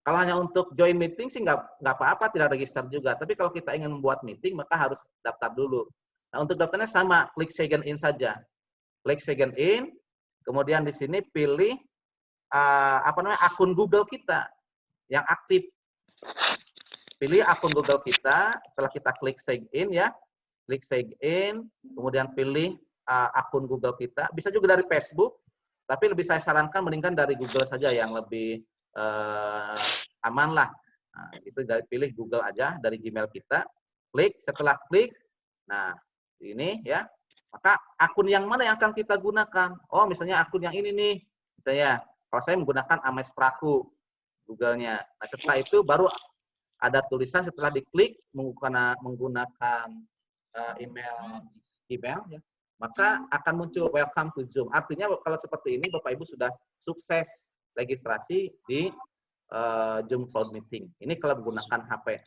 Kalau hanya untuk join meeting sih nggak apa-apa, tidak register juga. Tapi kalau kita ingin membuat meeting, maka harus daftar dulu. Nah, untuk daftarnya sama, klik sign in saja. Klik sign in, kemudian di sini pilih akun Google kita yang aktif. Pilih akun Google kita, setelah kita klik sign in ya, klik sign in, kemudian pilih akun Google kita. Bisa juga dari Facebook, tapi lebih saya sarankan mendingan dari Google saja yang lebih aman lah. Nah, itu pilih Google aja dari Gmail kita. Klik, setelah klik, nah ini ya, maka akun yang mana yang akan kita gunakan? Oh, misalnya akun yang ini nih, misalnya kalau saya menggunakan Ames Praku Google-nya. Nah, setelah itu baru ada tulisan setelah diklik menggunakan email Gmail ya, maka akan muncul welcome to Zoom. Artinya kalau seperti ini Bapak Ibu sudah sukses registrasi di Zoom Cloud Meeting. Ini kalau menggunakan HP.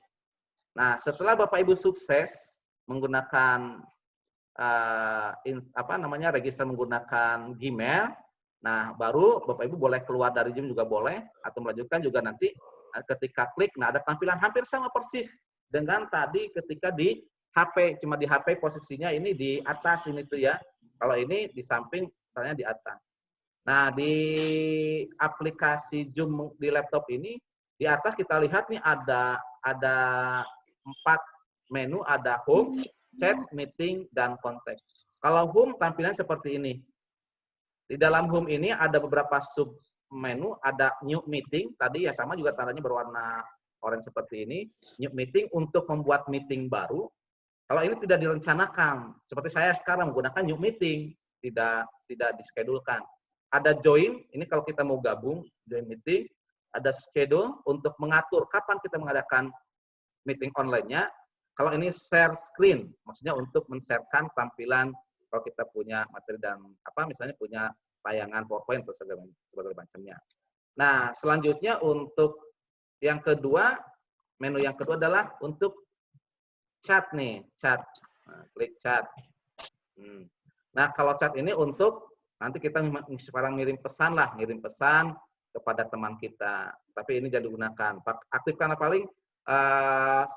Nah, setelah Bapak Ibu sukses menggunakan register menggunakan Gmail, nah baru Bapak Ibu boleh keluar dari Zoom juga boleh, atau melanjutkan juga nanti ketika klik, nah ada tampilan hampir sama persis dengan tadi ketika di HP, cuma di HP posisinya ini di atas ini tuh ya. Kalau ini di samping, misalnya di atas. Nah, di aplikasi Zoom di laptop ini, di atas kita lihat nih ada 4 menu, ada home, chat, meeting, dan kontak. Kalau home tampilan seperti ini. Di dalam home ini ada beberapa sub menu, ada new meeting, tadi ya sama juga tandanya berwarna orange seperti ini. New meeting untuk membuat meeting baru. Kalau ini tidak direncanakan, seperti saya sekarang menggunakan new meeting, tidak dischedule-kan. Ada join, ini kalau kita mau gabung, join meeting. Ada schedule untuk mengatur kapan kita mengadakan meeting online-nya. Kalau ini share screen, maksudnya untuk men-sharekan tampilan kalau kita punya materi dan misalnya punya tayangan PowerPoint atau sebagainya macamnya. Nah, selanjutnya untuk yang kedua, menu yang kedua adalah untuk chat nih, chat. Nah, klik chat. Nah, kalau chat ini untuk nanti kita sekarang ngirim pesan kepada teman kita. Tapi ini jangan digunakan. Aktifkan paling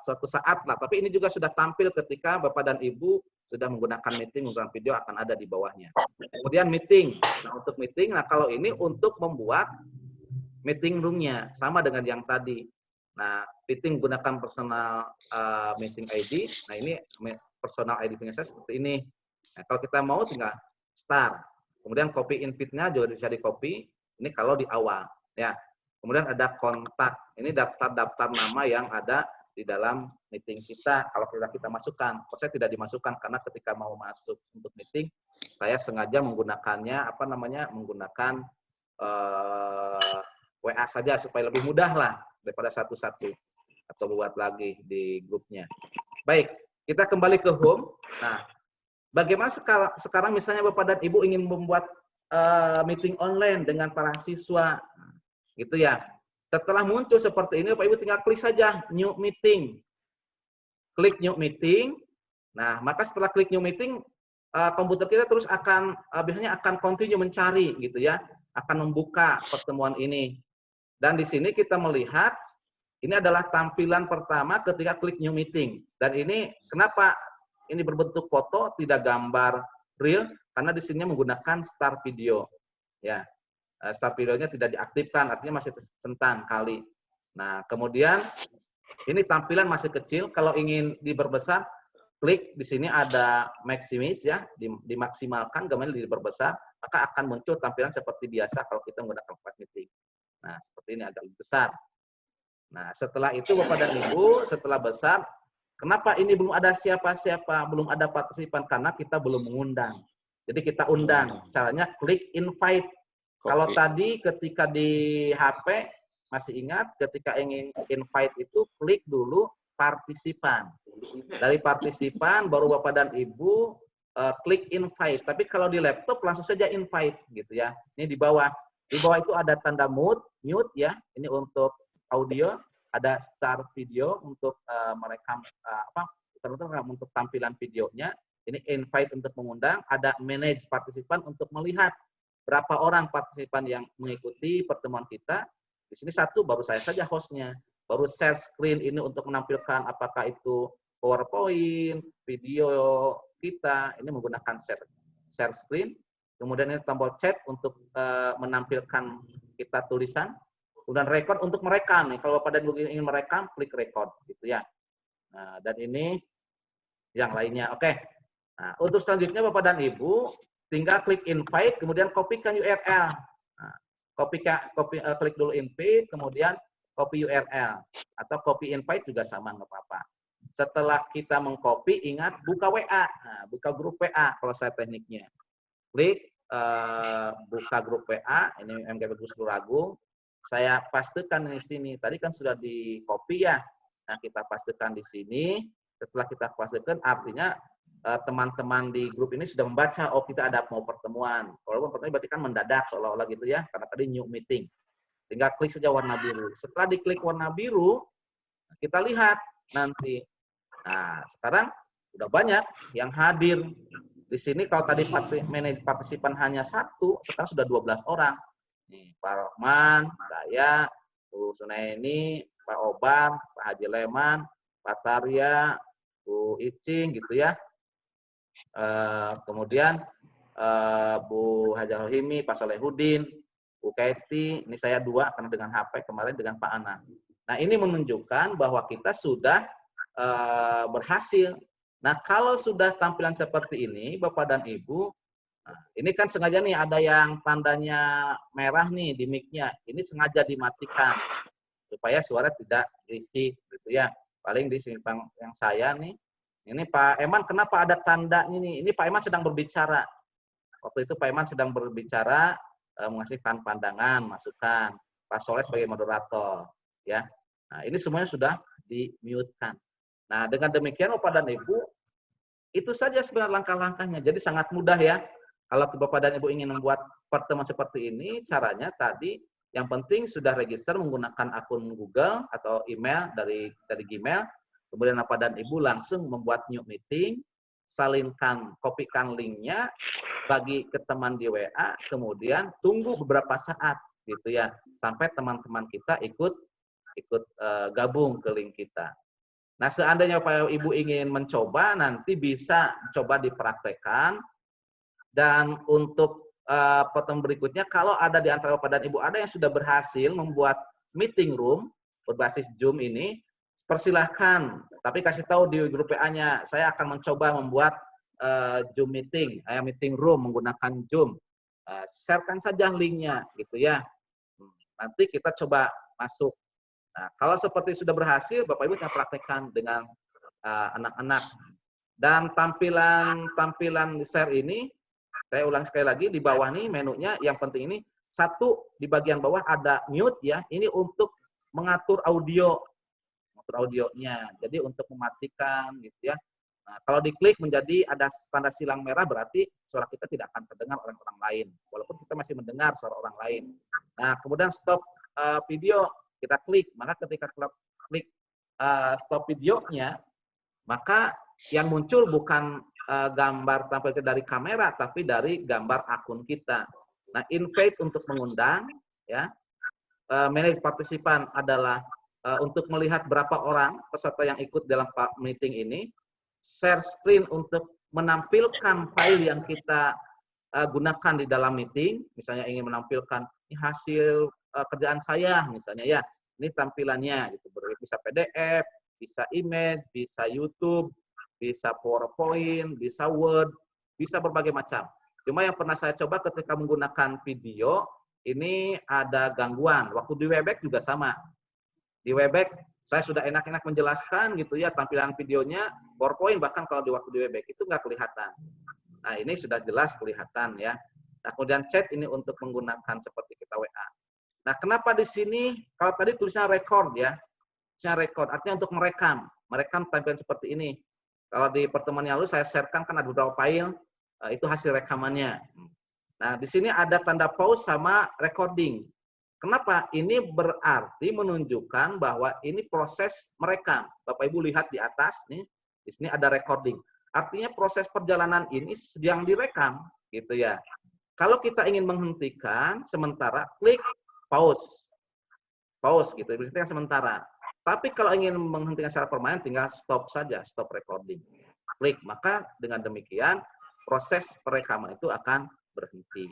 suatu saat lah. Tapi ini juga sudah tampil ketika Bapak dan Ibu sudah menggunakan meeting, menggunakan video akan ada di bawahnya. Kemudian meeting. Nah, untuk meeting, nah kalau ini untuk membuat meeting room-nya sama dengan yang tadi. Nah, meeting menggunakan personal meeting ID. Nah, ini personal ID punya saya seperti ini. Nah, kalau kita mau tinggal start. Kemudian copy invite-nya juga bisa di-copy. Ini kalau di awal, ya. Kemudian ada kontak. Ini daftar-daftar nama yang ada di dalam meeting kita. Kalau kita masukkan, saya tidak dimasukkan karena ketika mau masuk untuk meeting, saya sengaja menggunakannya menggunakan WA saja supaya lebih mudah lah daripada satu-satu atau buat lagi di grupnya. Baik, kita kembali ke home. Nah, bagaimana sekarang misalnya Bapak dan Ibu ingin membuat meeting online dengan para siswa, gitu ya. Setelah muncul seperti ini, Bapak Ibu tinggal klik saja new meeting. Klik new meeting. Nah, maka setelah klik new meeting, komputer kita terus biasanya akan continue mencari, gitu ya, akan membuka pertemuan ini. Dan di sini kita melihat ini adalah tampilan pertama ketika klik new meeting. Dan ini kenapa ini berbentuk foto, tidak gambar real, karena di sini menggunakan start video. Ya, start videonya tidak diaktifkan, artinya masih tercentang kali. Nah, kemudian ini tampilan masih kecil. Kalau ingin diperbesar, klik di sini ada maximis ya, dimaksimalkan, kemudian diperbesar, maka akan muncul tampilan seperti biasa kalau kita menggunakan flash meeting. Nah, seperti ini agak lebih besar. Nah, setelah itu Bapak dan Ibu, setelah besar, kenapa ini belum ada siapa-siapa, belum ada partisipan? Karena kita belum mengundang. Jadi kita undang. Caranya klik invite. Kalau tadi ketika di HP, masih ingat ketika ingin invite itu klik dulu partisipan. Dari partisipan baru Bapak dan Ibu klik invite. Tapi kalau di laptop langsung saja invite gitu ya. Ini di bawah. Di bawah itu ada tanda mute ya. Ini untuk audio, ada start video untuk merekam untuk tampilan videonya. Ini invite untuk mengundang, ada manage partisipan untuk melihat berapa orang partisipan yang mengikuti pertemuan kita. Di sini satu, baru saya saja hostnya. Baru share screen ini untuk menampilkan apakah itu PowerPoint, video kita, ini menggunakan share screen. Kemudian ini tombol chat untuk menampilkan kita tulisan. Kemudian record untuk merekam nih. Kalau Bapak dan Ibu ingin merekam, klik record gitu ya. Nah, dan ini yang lainnya. Oke. Nah, untuk selanjutnya Bapak dan Ibu tinggal klik invite, kemudian kopikan URL. Nah, klik dulu invite, kemudian copy URL atau copy invite juga sama nggak apa-apa. Setelah kita mengcopy, ingat buka WA, nah, buka grup WA kalau saya tekniknya. Klik buka grup WA, ini MKP Gus Luragung. Saya pastikan di sini. Tadi kan sudah di copy ya. Nah, kita pastikan di sini. Setelah kita pastikan, artinya teman-teman di grup ini sudah membaca, oh kita ada mau pertemuan. Kalau pertemuan berarti kan mendadak seolah-olah gitu ya, karena tadi new meeting. Tinggal klik saja warna biru. Setelah diklik warna biru, kita lihat nanti. Nah, sekarang udah banyak yang hadir. Di sini kalau tadi partisipan hanya 1, sekarang sudah 12 orang. Nih, Pak Rohman, saya, Bu Sunaini, Pak Obar, Pak Haji Leman, Pak Tarya, Bu Icing gitu ya. Kemudian Bu Hajar Rohimi, Pak Solehudin, Bu Kaiti, ini saya 2 karena dengan HP, kemarin dengan Pak Ana. Nah, ini menunjukkan bahwa kita sudah berhasil. Nah, kalau sudah tampilan seperti ini, Bapak dan Ibu, nah, ini kan sengaja nih ada yang tandanya merah nih di mic-nya. Ini sengaja dimatikan supaya suara tidak berisik gitu ya. Paling di simpang yang saya nih. Ini Pak Eman, kenapa ada tanda ini? Ini Pak Eman sedang berbicara. Waktu itu Pak Eman sedang berbicara, mengasihkan pandangan, masukan. Pak Soleh sebagai moderator, ya. Nah, ini semuanya sudah di-mute-kan. Nah, dengan demikian Bapak dan Ibu, itu saja sebenarnya langkah-langkahnya. Jadi sangat mudah ya. Kalau Bapak dan Ibu ingin membuat pertemuan seperti ini, caranya tadi yang penting sudah register menggunakan akun Google atau email dari Gmail. Kemudian Bapak dan Ibu langsung membuat new meeting, salinkan, kopikan linknya, bagi ke teman di WA, kemudian tunggu beberapa saat gitu ya, sampai teman-teman kita ikut gabung ke link kita. Nah, seandainya Bapak Ibu ingin mencoba, nanti bisa coba dipraktekkan. Dan untuk pertemuan berikutnya, kalau ada di antara Bapak dan Ibu ada yang sudah berhasil membuat meeting room berbasis Zoom ini, persilahkan. Tapi kasih tahu di grup WA-nya, saya akan mencoba membuat Zoom meeting, meeting room menggunakan Zoom. Share-kan saja linknya, gitu ya. Nanti kita coba masuk. Nah, kalau seperti sudah berhasil, Bapak Ibu tinggal praktekkan dengan anak-anak. Dan tampilan share ini, saya ulang sekali lagi, di bawah nih menunya, yang penting ini, satu di bagian bawah ada mute ya, ini untuk mengatur audionya. Jadi untuk mematikan gitu ya. Nah, kalau diklik menjadi ada tanda silang merah, berarti suara kita tidak akan terdengar oleh orang lain, walaupun kita masih mendengar suara orang lain. Nah, kemudian stop video, kita klik, maka ketika klik stop videonya, maka yang muncul bukan gambar tampil dari kamera, tapi dari gambar akun kita. Nah, invite untuk mengundang, ya, manage partisipan adalah untuk melihat berapa orang peserta yang ikut dalam meeting ini, share screen untuk menampilkan file yang kita gunakan di dalam meeting, misalnya ingin menampilkan ini hasil kerjaan saya, misalnya ya, ini tampilannya, gitu, bisa PDF, bisa image, bisa YouTube, bisa PowerPoint, bisa Word, bisa berbagai macam. Cuma yang pernah saya coba ketika menggunakan video, ini ada gangguan. Waktu di Webex juga sama. Di Webex, saya sudah enak-enak menjelaskan gitu ya, tampilan videonya, PowerPoint, bahkan kalau di waktu di Webex itu nggak kelihatan. Nah, ini sudah jelas kelihatan ya. Nah, kemudian chat ini untuk menggunakan seperti kita WA. Nah, kenapa di sini, kalau tadi tulisannya record ya, record, artinya untuk merekam tampilan seperti ini. Kalau di pertemuan yang lalu saya sharekan kan ada beberapa file, itu hasil rekamannya. Nah, di sini ada tanda pause sama recording. Kenapa? Ini berarti menunjukkan bahwa ini proses merekam. Bapak Ibu lihat di atas nih, di sini ada recording. Artinya proses perjalanan ini sedang direkam, gitu ya. Kalau kita ingin menghentikan sementara, klik pause. pause gitu, berhentikan sementara. Tapi kalau ingin menghentikan secara permanen, tinggal stop saja, stop recording. Klik, maka dengan demikian proses perekaman itu akan berhenti.